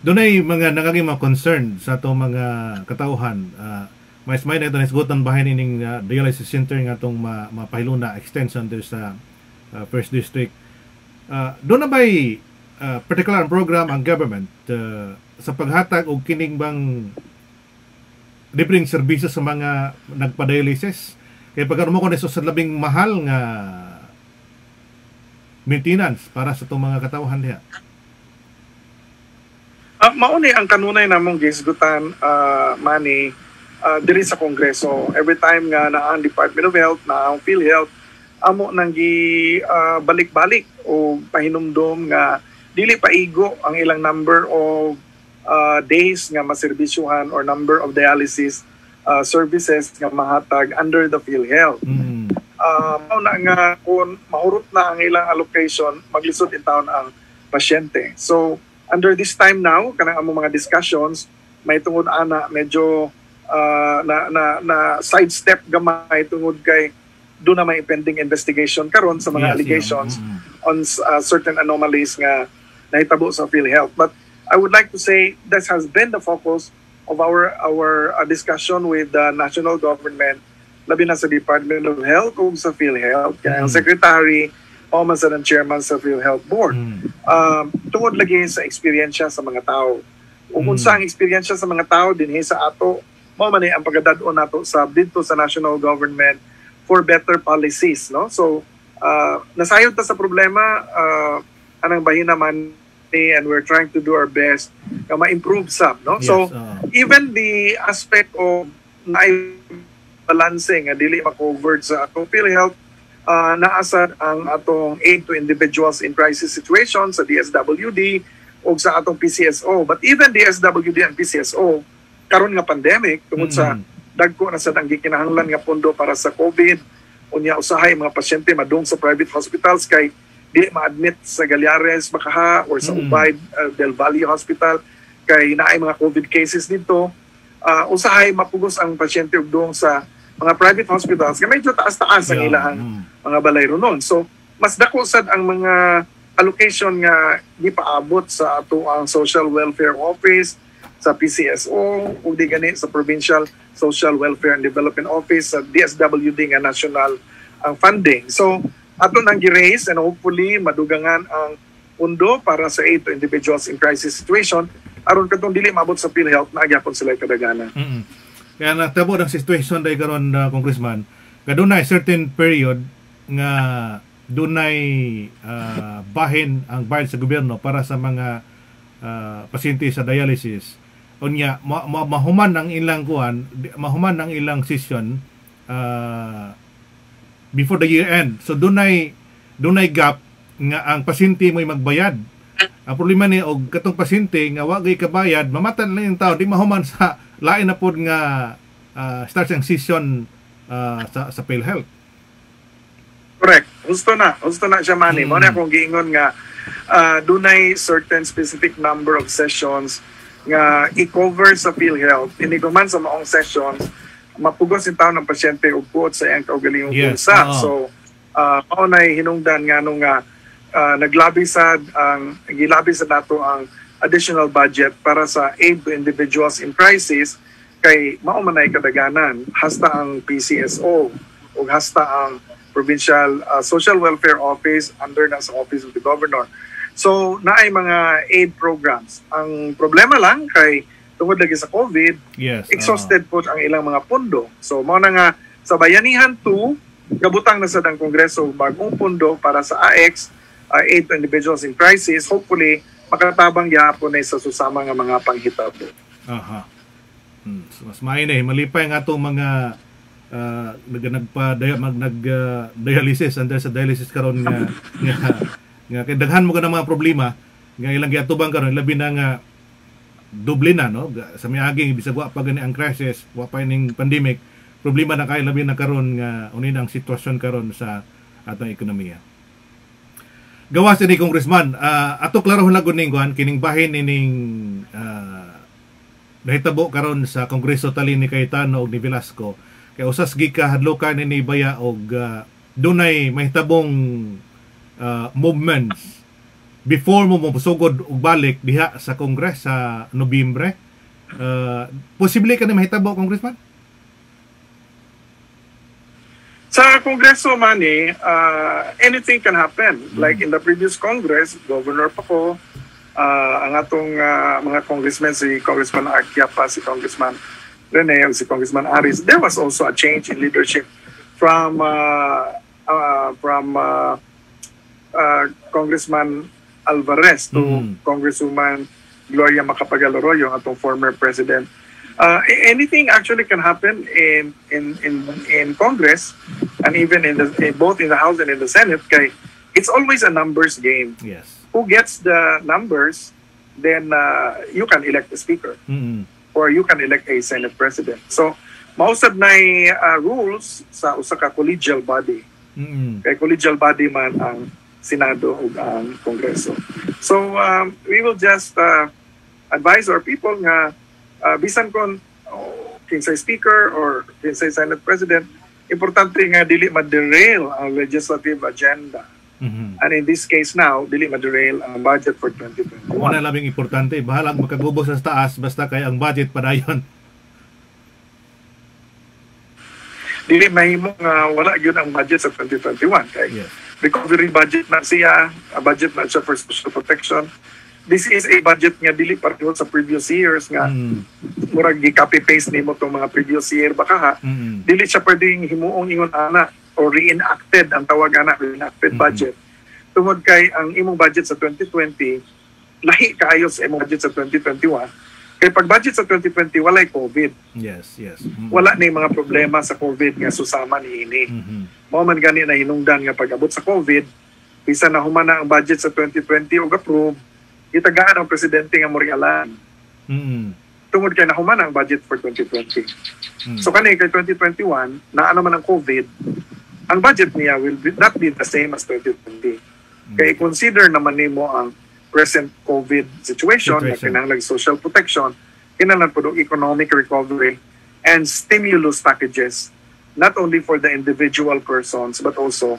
A: Doon ay mga nagaging mga concern sa itong mga katauhan. Mas may na ito nasgutan bahay nining dialysis center nga itong mapahiluna extension there sa First District. Doon na ba'y particular program ang government sa paghatag o kining bang libreng serbisyo sa mga nagpa-dialysis? Kaya pagkaroon mo ko sa labing mahal nga maintenance para sa itong mga katauhan niya.
B: Mauni ang kanunay namong gisgutan Manny diri sa Kongreso. Every time nga na ang Department of Health, na ang PhilHealth, amo nang balik-balik o pahinumdom nga dili paigo ang ilang number of days nga maserbisyuhan or number of dialysis services nga mahatag under the PhilHealth. Mauna nga kung mahurot na ang ilang allocation, maglisod in taon ang pasyente. So under this time now, kanang among mga discussions, may tungod ana medyo na sidestep gamay tungod kay doon na may pending investigation karon sa mga allegations on certain anomalies nga nahitabo sa PhilHealth. But I would like to say this has been the focus of our discussion with the national government, labi na sa Department of Health o sa PhilHealth. Kaya ang Secretary, Omasan ang Chairman sa PhilHealth Board. Tungod lagi sa eksperyensya sa mga tao. Kung unsa ang eksperyensya sa mga tao dinhi sa ato, mao man ang pagdadon nato sa dito sa national government for better policies, no? So nasayod ta sa problema, anang bahin naman and we're trying to do our best na ma-improve some, no? Yes, so even the aspect of balancing dili ma-covered sa atong PhilHealth, naasad ang atong aid to individuals in crisis situations sa DSWD o sa atong PCSO. But even DSWD and PCSO, karon nga pandemic, tungod sa dagko na sa gikinahanglan nga pondo para sa COVID, unya usahay mga pasyente madung sa private hospitals kay di ma-admit sa Galiares, Bakaha, or sa Ubay del Valle Hospital, kay naay mga COVID cases dito, usahay mapugos ang pasyente ug doon sa mga private hospitals, kaya medyo taas-taas ang ilahang mga balay ron. So, mas dako sad ang mga allocation nga gipaabot sa ato ang Social Welfare Office, sa PCSO, o di gani sa Provincial Social Welfare and Development Office, sa DSWD nga national ang funding. So, ato nang gi-raise and hopefully madugangan ang pundo para sa aid to individuals in crisis situation aron katong dili maabot sa PhilHealth na agyapon sila kadagana.
A: Kaya nagtabo ng situation dahil karon Congressman, kadunay certain period nga dunay bahin ang bayad sa gobyerno para sa mga pasyente sa dialysis. Unya mahuman ang ilang mahuman ang ilang session before the year end. So dunay gap nga ang pasyente mo'y magbayad. Ang problema ni og katong pasyente nga wa gay kabayad, mamatan lang yung tao, di mahuman sa lain na pod nga start ang session sa PhilHealth.
B: Correct. Gusto na siya mani. Mo na akong giingon nga dunay certain specific number of sessions nga i-cover sa PhilHealth. Hindi ko man sa maong sessions mapugos yung tao ng pasyente ug buot sa iyang kaugalingong bulsa. So mao nay hinungdan nga nung naglabi sad nato ang additional budget para sa aid to individuals in crisis kay mao man ay kadaganan hasta ang PCSO ug hasta ang Provincial Social Welfare Office under na sa Office of the Governor. So, naay mga aid programs. Ang problema lang kay tungod lagi sa COVID, exhausted po ang ilang mga pondo. So, mao na nga sa Bayanihan 2, gabutang na sa ng Kongreso bagong pondo para sa AX, aid to individuals in crisis. Hopefully, makatabang yapon na sa susama nga mga panghitabo.
A: So, mas mahinay. Malipay nga itong mga nag-dialysis under sa dialysis karon nga kay daghan mo ka ng mga problema nga ilang giatubang karon labi na nga doble na no sa miaging bisag wa pa gani ang crisis wa pa ning pandemic problema na kay labi na karon nga unin ang sitwasyon karon sa atong ekonomiya. Gawas ni Congressman, ato klaro hulagon ning kuan kining bahin ning nahitabo karon sa Kongreso tali ni Cayetano ug ni Velasco. Kaya usas gika hadlokan ni baya og dunay mahitabong movements before mo mosugod og balik diha sa Congress sa Nobyembre. Posible ka na mahitabo, Congressman?
B: Sa Kongreso man anything can happen. Like in the previous Congress, Governor pa ko, ang atong mga congressmen, si Congressman Arquiapa, si Congressman Rene, si Congressman Aris, there was also a change in leadership from Congressman Alvarez to Congresswoman Gloria Macapagal Arroyo, atong former president. Anything actually can happen in Congress and even both in the House and in the Senate. Kay it's always a numbers game.
A: Yes.
B: Who gets the numbers, then you can elect the speaker. Or you can elect a Senate President. So, mausad na rules sa usa ka collegial body. Kay collegial body man ang Senado o ang Kongreso. So, we will just advise our people nga bisan kon kinsay speaker or kinsay Senate President, importante nga dili ma-derail ang legislative agenda. And in this case now, dili ma-derail ang budget for 2021.
A: Una labing importante, bahalang makagubos sa taas basta kay ang budget padayon.
B: Dili mahimo nga wala gyud ang budget sa 2021 kay recovery budget na siya, a budget na siya for social protection. This is a budget nga dili pareho sa previous years nga murag gi-copy paste nimo tong mga previous year baka dili siya pwedeng himuong ingon ana or reenacted ang tawag ana reenacted budget. Tungod kay ang imong budget sa 2020 lahi kaayo sa imong budget sa 2021. Kay pag budget sa 2020 walay COVID.
A: Yes.
B: Wala na mga problema sa COVID nga susama niini. Mao man gani na hinungdan nga pag-abot sa COVID, bisan na humana ang budget sa 2020 og approve, itagaan ang presidente nga morialan. Tungod kay nahuman ang budget for 2020. So kani kay 2021 na ano man ang COVID, ang budget niya will not be the same as 2020. Kaya consider naman nimo ang present COVID situation na kinahanglan social protection, kinahanglan po economic recovery and stimulus packages, not only for the individual persons but also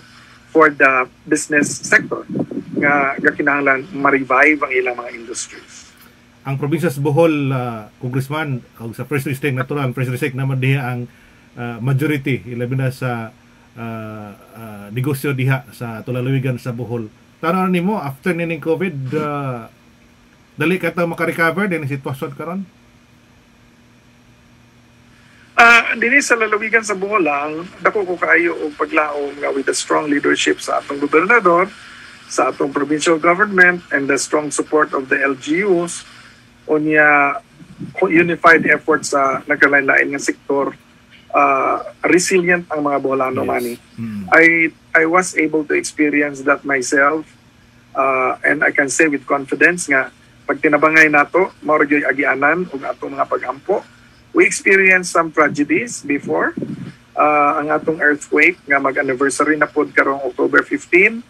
B: for the business sector nga kinahanglan ma-revive ang ilang mga industries.
A: Ang probinsya sa Bohol, Congressman, o sa First District natural, First District naman diha ang majority, ilabi na sa negosyo diha sa Tulalawigan sa Bohol. Tanong nimo after nining COVID, dali ka ta maka-recover din ang sitwasyon karon?
B: Dini sa lalawigan sa Bohol lang, dako ko kaayo og paglaom nga with the strong leadership sa atong gobernador, sa atong provincial government, and the strong support of the LGUs, unya unified effort sa nagkalain-lain nga sektor. Resilient ang mga Boholano, yes. Manny. I was able to experience that myself, and I can say with confidence nga pag tinabangay nato mao gyud agianan ug atong mga pagampo. We experienced some tragedies before. Ang atong earthquake nga mag-anniversary na pod karong October 15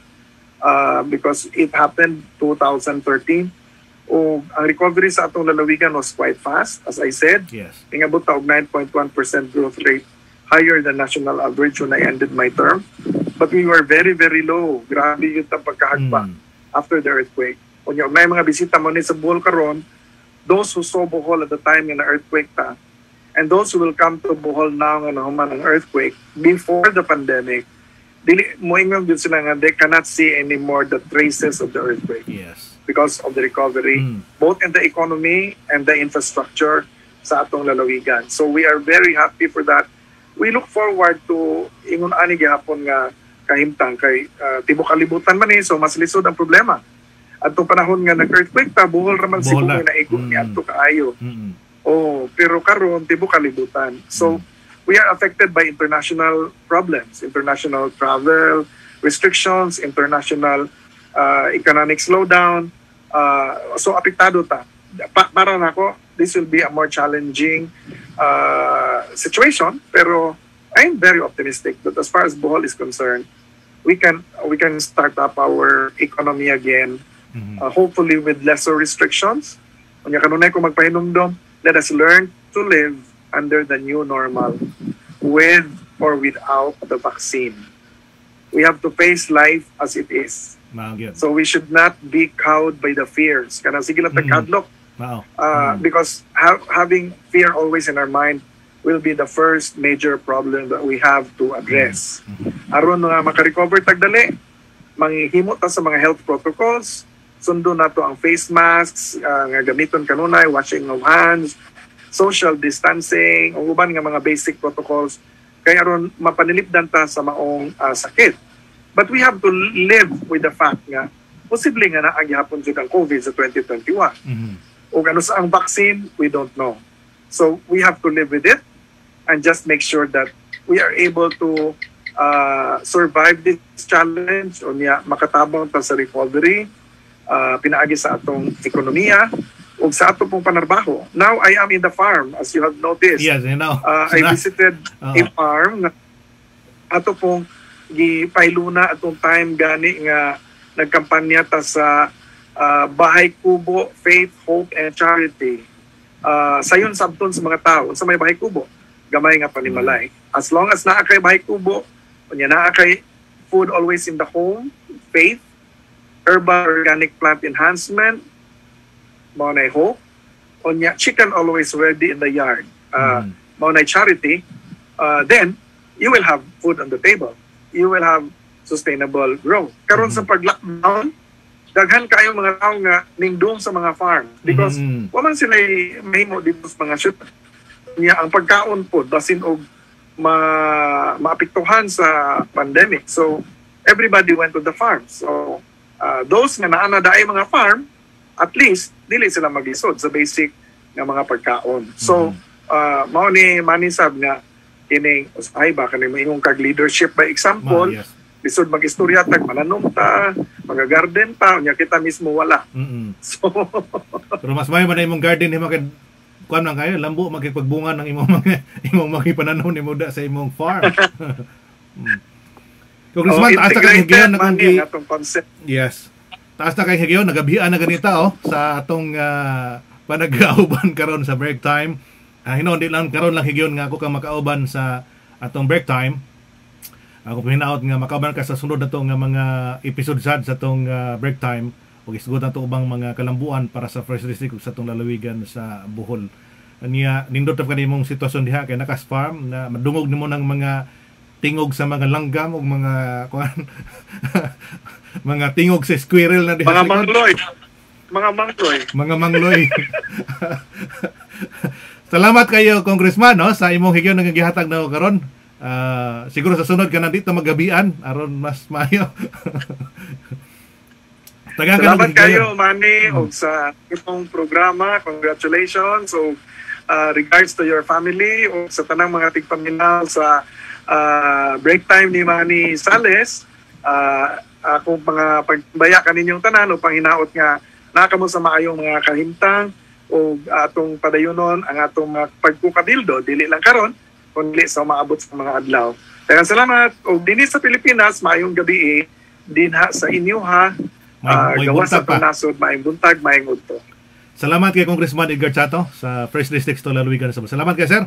B: because it happened 2013. O ang recovery sa atong lalawigan was quite fast, as I said.
A: Yes.
B: Ingabot ta og 9.1% growth rate, higher than national average when I ended my term. But we were very, very low. Grabe yun ang pagkahagpa after the earthquake. Kung yung may mga bisita mo ni sa Bohol karon, those who saw Bohol at the time in the earthquake ta, and those who will come to Bohol now nga nahuman ang earthquake before the pandemic, dili mo ingon gyud sila nga they cannot see anymore the traces of the earthquake.
A: Yes.
B: Because of the recovery, both in the economy and the infrastructure sa atong lalawigan. So we are very happy for that. We look forward to ingon ani gihapon nga kahimtang kay tibok kalibutan man so mas lisod ang problema. Atong panahon nga nag-earthquake ta, Bohol ra man siguro na igo ni adto kaayo. Oh, pero karon tibok kalibutan. So we are affected by international problems, international travel restrictions, international economic slowdown. So apektado ta. Para nako, this will be a more challenging situation, pero I'm very optimistic that as far as Bohol is concerned, we can start up our economy again, hopefully with lesser restrictions. Unya kanunay ko magpahinumdom, let us learn to live under the new normal with or without the vaccine. We have to face life as it is. So we should not be cowed by the fears. Kana sige lang tagkadlok. Because having fear always in our mind will be the first major problem that we have to address. Aron nga makarecover tagdali, manghihimo ta sa mga health protocols, sundo nato ang face masks, nga gamiton kanunay, washing of hands, social distancing, o uban nga mga basic protocols, kaya aron mapanilipdan ta sa maong sakit. But we have to live with the fact nga posible nga naagyapon jud ang COVID sa 2021. O ano sa ang vaccine, we don't know. So we have to live with it and just make sure that we are able to survive this challenge o niya makatabang ta sa recovery, pinaagi sa atong ekonomiya o sa ato pong panarbaho. Now I am in the farm, as you have noticed.
A: Yes, I know.
B: I visited a farm na ato pong gipailuna atong time gani nga nagkampanya ta sa Bahay Kubo, Faith, Hope, and Charity. Sayon sabton sa mga tao sa may Bahay Kubo, gamay nga panimalay. As long as naa kay Bahay Kubo, unya naa kay food always in the home, Faith, herbal organic plant enhancement, mao nay Hope, unya chicken always ready in the yard, mao nay Charity, then you will have food on the table. You will have sustainable growth. Karon sa pag-lockdown, daghan kayo mga tao nga ningdong sa mga farm because waman sila mahimo dito sa mga shoot. Ang pagkaon po basin og maapektuhan sa pandemic. So everybody went to the farm. So those nga naana daay mga farm, at least dili sila maglisod sa basic nga mga pagkaon. So mao ni manisab nga kining usahay ba kanang maingong kag leadership by example. Lisod mag-istorya tag mananom ta, mag-garden ta, unya kita mismo wala. So
A: pero mas may man imong garden himo kay kuan lang kayo lambo magpagbunga ng imong mga imong makipananom nimo da sa imong farm. Congressman, taas na kay higayon na kung
B: atong concept.
A: Yes. Taas na kay higayon, nagabihan na ganita sa atong panag-auban karon sa break time. Hindi lang karon lang higayon nga ako kang makauban sa atong break time. Ako pinaot nga makauban ka sa sunod na to nga mga episode sa atong break time. Ug isugod na to ubang mga kalambuan para sa First District ug sa atong lalawigan sa Bohol. Niya nindot ka nimong sitwasyon diha kay nakas farm na madungog nimo ng mga tingog sa mga langgam ug mga mga tingog sa squirrel na diha.
B: Mga mangloy. Mga mangloy.
A: Salamat kayo Congressman sa imong higyon nga gihatag na karon. Siguro sa sunod ka nandito magabian aron mas maayo.
B: Salamat kayo, Manny, o sa itong programa. Congratulations. So, regards to your family o sa tanang mga tigpaminaw sa break time ni Manny Sales. Akong mga pagbaya kaninyong tanan o panghinaot nga nakamo sa maayong mga kahimtang o atong padayunon ang atong mga pagkukabildo. Dili lang karon, kundi sa maabot sa mga adlaw. Kaya salamat. O dinhi sa Pilipinas, maayong gabi dinha sa inyo ha. Gawa sa panasod, maayong buntag, maayong udto.
A: Salamat kay Congressman Edgar Chato sa First District to Lalawigan. Salamat kay sir.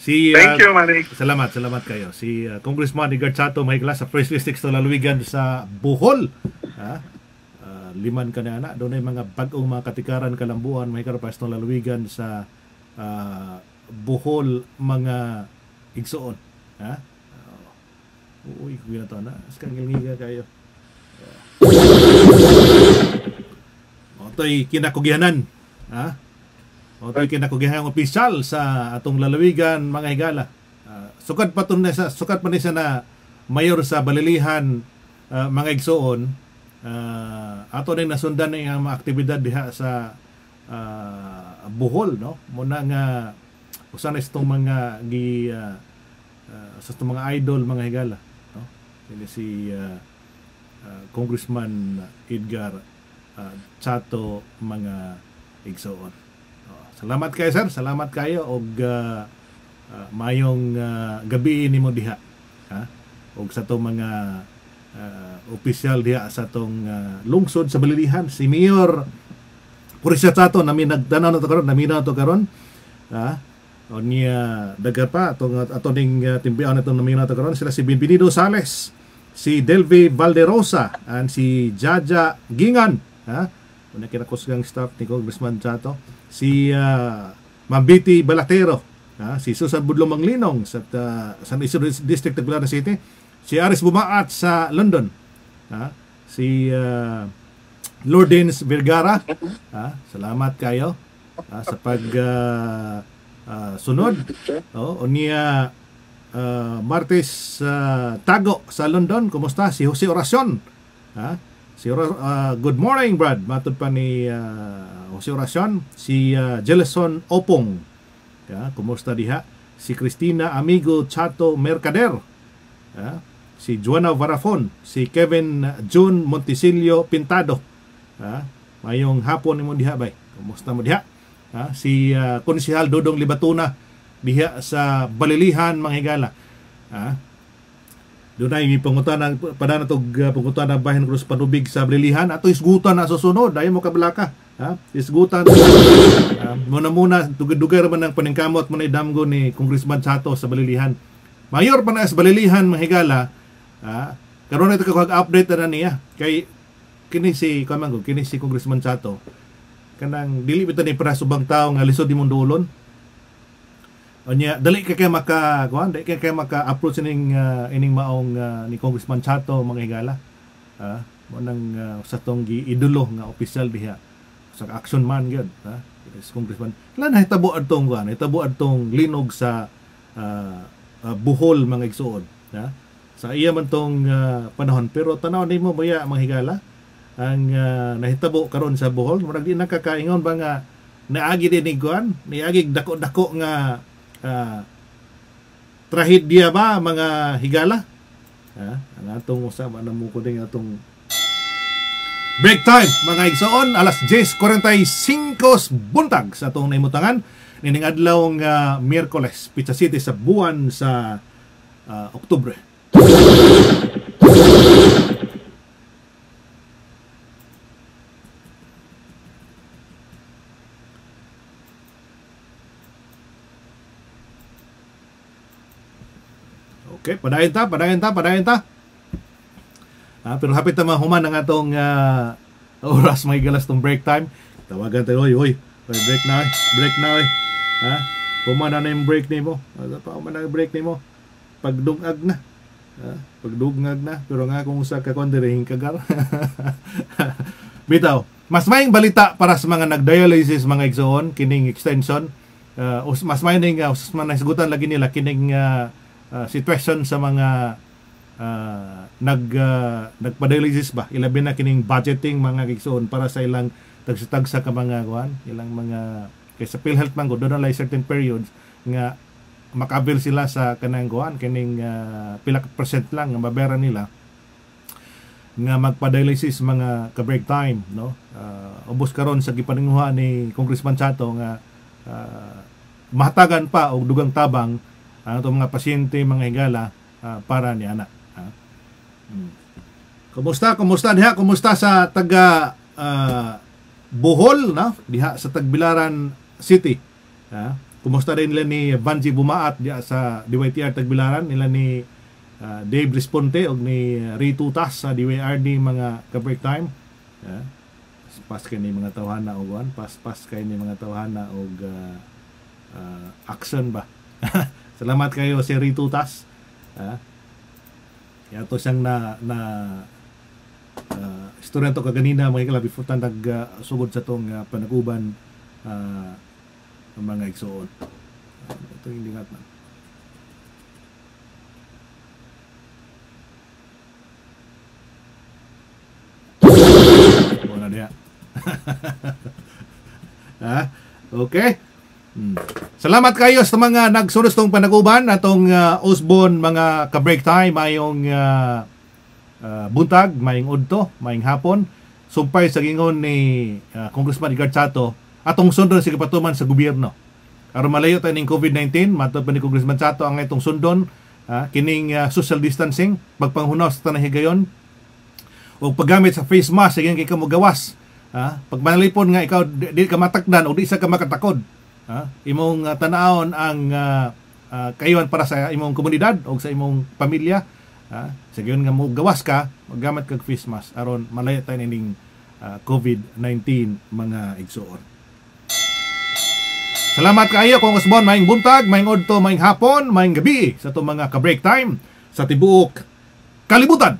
B: Thank you, Manny.
A: Salamat kayo. Si Congressman Edgar Chato mahigla sa First District to Lalawigan sa Bohol. Liman ka na doon ay mga bagong mga katikaran kalambuan mahigla pa sa lalawigan sa Bohol mga igsoon. Uy, kuya to na. Skangilngiga kayo. Otoy kinakugihanan. Otoy kinakugihan opisyal sa atong lalawigan mga higala. Sukat pa ni sa na mayor sa balilihan mga igsoon. Ato ning nasundan ng mga aktibidad diha sa Bohol no. Muna nga usa na itong mga sa itong mga idol mga higala no. Si Congressman Edgar Chato mga igsoon. Salamat kayo sir, salamat kayo og mayong gabi nimo diha. Og sa itong mga opisyal diha sa itong lungsod sa balilihan si Mayor Purisya Chato namin nagdanaw na to karon. O niya dagar pa atong ning timbian itong namin na to karon sila si Benvenido Sales, si Delvi Valderosa, and si Jaja Gingan. Una kinakusgang staff ni Congressman Chato. Si Mambiti Balatero, si Susan Budlong Manglinong sa San Isidro District of Tagbilaran City. Si Aris Bumaat sa London. Si Lourdes Vergara. Salamat kayo sa pag sunod. Unya Martes Tago sa London. Kumusta? Si Jose Oracion. Good morning, Brad. Matod pa ni Jose Oracion. Si Jeleson Opong. Kumusta diha? Si Cristina Amigo Chato Mercader. Si Juana Varafon. Si Kevin June Montisilio Pintado. Mayong hapon mo diha bay. Kumusta mo diha? Si Konsehal Dodong Libatuna diha sa Balilihan mga higala. Doon ay pangutan pada natog pangutan ng bahin Cruz Panubig sa Balilihan ato isgutan na susunod ayo mo kabalaka. Isgutan muna dugay man ng paningkamot mo na idamgo ni Congressman Chato sa Balilihan. Mayor pa na sa Balilihan mga higala. Karon ito kag-update na niya kay kini si Congressman Chato kanang dili bitaw ni para subang tawo nga lisod imong dulon. Onya dali kay maka-approach ining maong ni Congressman Chato mga higala. Mo nang sa tong giidolo nga opisyal diha sa action man gyud Congressman. Lan nahitabo adtong linog sa Bohol mga igsuon. Sa iya man tong panahon pero tanaw nimo baya mga higala ang nahitabo karon sa Bohol murag di nakakaingon ba nga naagi din niagi dako-dako nga trahedya ba mga higala. Ang atong usama na mo ko ding atong break time mga igsoon alas 10:45 buntag sa atong naimutangan nining adlaw nga Miyerkules, Pizza City sa buwan sa Oktubre. Okay, padayon ta. Pero hapit na mahuman ang atong oras may galas tong break time. Tawagan tayo, oy, break na. Ha? Human na yung break nimo. Human na yung break nimo. Pagdungag na. Pagdungag na. Pero nga kung usa ka kon diri kagar. Bitaw, mas maayong balita para sa mga nagdialysis mga igsoon kining extension. Mas maayong nasigutan lagi nila kining situation sa mga nagpa-dialysis ba, ilabi na kining budgeting mga igsoon para sa ilang tagsa ka mga kuan, ilang mga kaysa PhilHealth man gud doon na certain periods nga makabil sila sa kanang kuan kining pila ka percent lang nga mabayaran nila nga magpa-dialysis mga ka-break time, no? Ubos karon sa gipaninguha ni Congressman Chato nga mahatagan pa og dugang tabang ang itong mga pasyente, mga higala para ni ana. Kumusta diha? Kumusta sa taga Bohol, no? Diha sa Tagbilaran City. Kumusta din nila ni Vanji Bumaat diha sa DYTR Tagbilaran, nila ni Dave Responte og ni Ritutas sa DYRD mga ka-break time. Pas kay ni mga tawhana og pas kay ni mga tawhana og action ba. Salamat kayo si Ritutas. Yato siyang istorya to kaganina mga kala before tan sugod sa tong panaguban mga igsoon. Ito hindi nga man. Wala dia. Okay. Salamat kayo sa mga nagsunod tong panaguban atong Osborne mga ka-break time mayong buntag, mayong udto, mayong hapon. Sumpay sa gingon ni Congressman Edgar Chato atong sundon sa kapatuman sa gobyerno. Aron malayo tayo ning COVID-19, matod pa ni Congressman Chato ang itong sundon kining social distancing, pagpanghunos sa tanang higayon o paggamit sa face mask sa kay kamo gawas. Pag manalipon nga ikaw di ka matakdan o di sa ka makatakod. Imong tanaon ang kayuhan para sa imong komunidad o sa imong pamilya. Sa gayon nga mo gawas ka, maggamit kag face mask aron malayo tayo ning COVID-19 mga igsoon. Salamat kayo kung Osborne, maayong buntag, maayong udto, maayong hapon, maayong gabi sa itong mga ka-break time sa tibuok kalibutan.